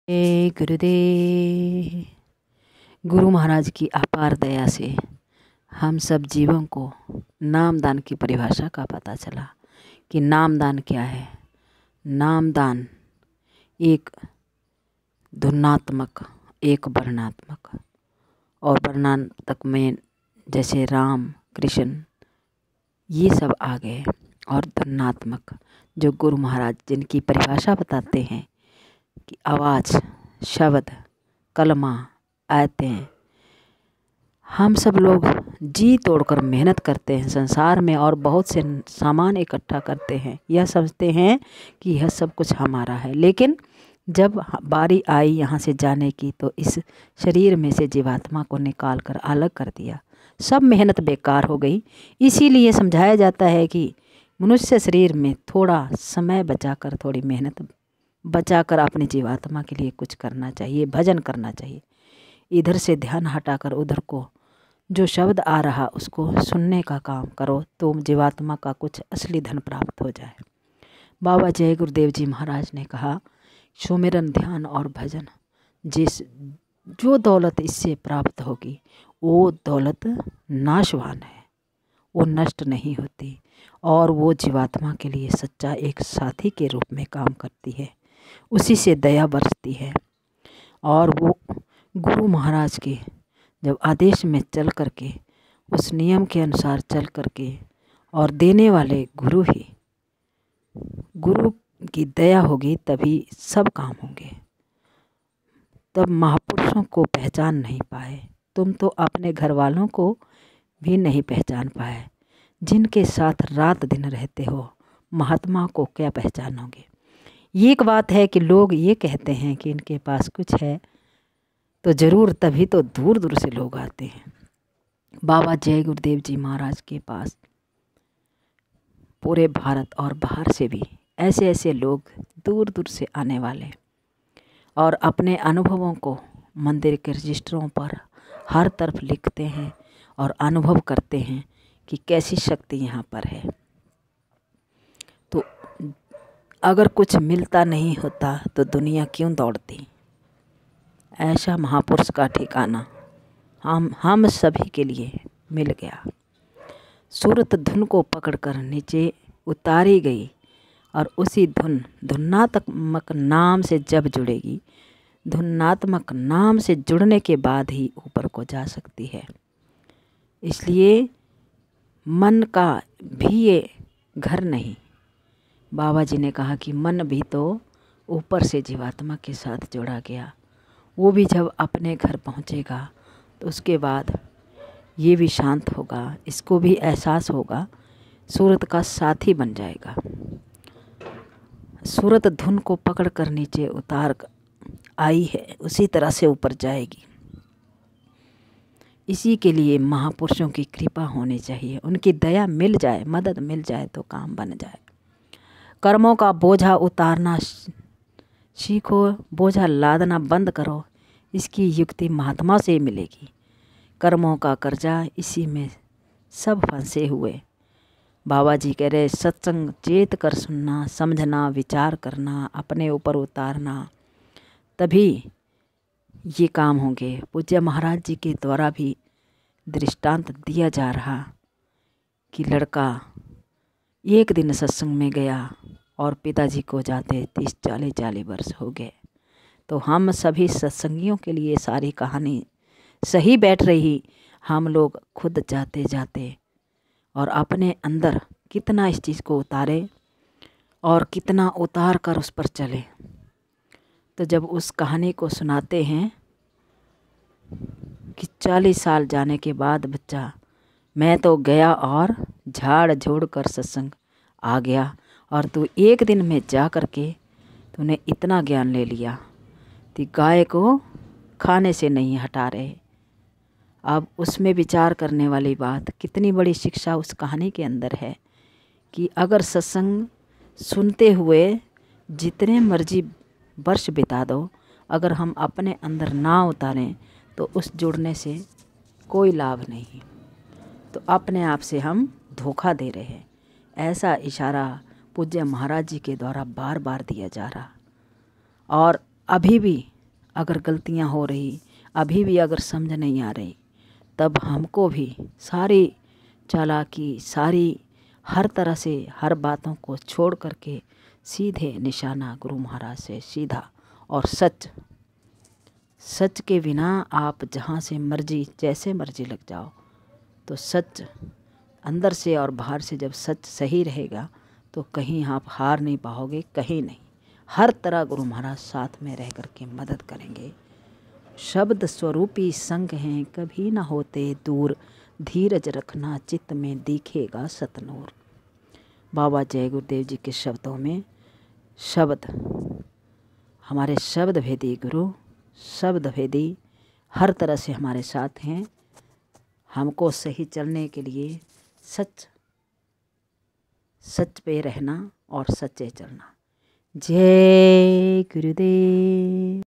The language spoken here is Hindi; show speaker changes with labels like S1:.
S1: गुरुदेव। गुरु महाराज की अपार दया से हम सब जीवों को नामदान की परिभाषा का पता चला कि नामदान क्या है। नामदान एक धुनात्मक, एक वर्णात्मक, और वर्णात्मक में जैसे राम, कृष्ण ये सब आ गए, और धुनात्मक जो गुरु महाराज जिनकी परिभाषा बताते हैं कि आवाज़, शब्द, कलमा, आयतें। हम सब लोग जी तोड़कर मेहनत करते हैं संसार में और बहुत से सामान इकट्ठा करते हैं, यह समझते हैं कि यह सब कुछ हमारा है। लेकिन जब बारी आई यहाँ से जाने की तो इस शरीर में से जीवात्मा को निकाल कर अलग कर दिया, सब मेहनत बेकार हो गई। इसीलिए समझाया जाता है कि मनुष्य शरीर में थोड़ा समय बचाकर, थोड़ी मेहनत बचाकर अपनी जीवात्मा के लिए कुछ करना चाहिए, भजन करना चाहिए। इधर से ध्यान हटाकर उधर को जो शब्द आ रहा उसको सुनने का काम करो तो जीवात्मा का कुछ असली धन प्राप्त हो जाए। बाबा जय गुरुदेव जी महाराज ने कहा, सुमिरन, ध्यान और भजन, जो दौलत इससे प्राप्त होगी वो दौलत नाशवान है, वो नष्ट नहीं होती, और वो जीवात्मा के लिए सच्चा एक साथी के रूप में काम करती है, उसी से दया बरसती है। और वो गुरु महाराज के जब आदेश में चल करके, उस नियम के अनुसार चल करके, और देने वाले गुरु ही, गुरु की दया होगी तभी सब काम होंगे। तब महापुरुषों को पहचान नहीं पाए, तुम तो अपने घर वालों को भी नहीं पहचान पाए, जिनके साथ रात दिन रहते हो महात्मा को क्या पहचानोगे। ये एक बात है कि लोग ये कहते हैं कि इनके पास कुछ है तो ज़रूर, तभी तो दूर दूर से लोग आते हैं। बाबा जय गुरुदेव जी महाराज के पास पूरे भारत और बाहर से भी ऐसे ऐसे लोग दूर दूर से आने वाले, और अपने अनुभवों को मंदिर के रजिस्टरों पर हर तरफ लिखते हैं और अनुभव करते हैं कि कैसी शक्ति यहाँ पर है। तो अगर कुछ मिलता नहीं होता तो दुनिया क्यों दौड़ती। ऐसा महापुरुष का ठिकाना हम सभी के लिए मिल गया। सूरत धुन को पकड़कर नीचे उतारी गई, और उसी धुनात्मक नाम से जब जुड़ेगी, धुनात्मक नाम से जुड़ने के बाद ही ऊपर को जा सकती है। इसलिए मन का भी ये घर नहीं। बाबा जी ने कहा कि मन भी तो ऊपर से जीवात्मा के साथ जोड़ा गया, वो भी जब अपने घर पहुँचेगा तो उसके बाद ये भी शांत होगा, इसको भी एहसास होगा, सूरत का साथी बन जाएगा। सूरत धुन को पकड़ कर नीचे उतार आई है, उसी तरह से ऊपर जाएगी। इसी के लिए महापुरुषों की कृपा होनी चाहिए, उनकी दया मिल जाए, मदद मिल जाए तो काम बन जाए। कर्मों का बोझा उतारना सीखो, बोझा लादना बंद करो, इसकी युक्ति महात्मा से मिलेगी। कर्मों का कर्जा इसी में सब फंसे हुए। बाबा जी कह रहे, सत्संग चेत कर सुनना, समझना, विचार करना, अपने ऊपर उतारना, तभी ये काम होंगे। पूज्य महाराज जी के द्वारा भी दृष्टांत दिया जा रहा कि लड़का एक दिन सत्संग में गया और पिताजी को जाते 30-40 वर्ष हो गए। तो हम सभी सत्संगियों के लिए सारी कहानी सही बैठ रही। हम लोग खुद जाते जाते और अपने अंदर कितना इस चीज़ को उतारे और कितना उतार कर उस पर चले। तो जब उस कहानी को सुनाते हैं कि 40 साल जाने के बाद बच्चा, मैं तो गया और झाड़ झोड़ कर सत्संग आ गया, और तू एक दिन में जा कर के तूने इतना ज्ञान ले लिया कि गाय को खाने से नहीं हटा रहे। अब उसमें विचार करने वाली बात, कितनी बड़ी शिक्षा उस कहानी के अंदर है कि अगर सत्संग सुनते हुए जितने मर्जी वर्ष बिता दो, अगर हम अपने अंदर ना उतारें तो उस जुड़ने से कोई लाभ नहीं, तो अपने आप से हम धोखा दे रहे हैं। ऐसा इशारा पूज्य महाराज जी के द्वारा बार बार दिया जा रहा, और अभी भी अगर गलतियां हो रही, अभी भी अगर समझ नहीं आ रही, तब हमको भी सारी चालाकी, सारी हर तरह से हर बातों को छोड़ करके सीधे निशाना गुरु महाराज से सीधा, और सच के बिना आप जहाँ से मर्जी जैसे मर्जी लग जाओ, तो सच अंदर से और बाहर से जब सच सही रहेगा तो कहीं आप हार नहीं पाओगे, कहीं नहीं। हर तरह गुरु महाराज साथ में रह कर के मदद करेंगे। शब्द स्वरूपी संग हैं कभी ना होते दूर, धीरज रखना चित्त में दिखेगा सतनूर। बाबा जय गुरुदेव जी के शब्दों में शब्द, हमारे शब्द भेदी गुरु, शब्द भेदी हर तरह से हमारे साथ हैं। हमको सही चलने के लिए सच पे रहना और सच्चे चलना। जय गुरुदेव।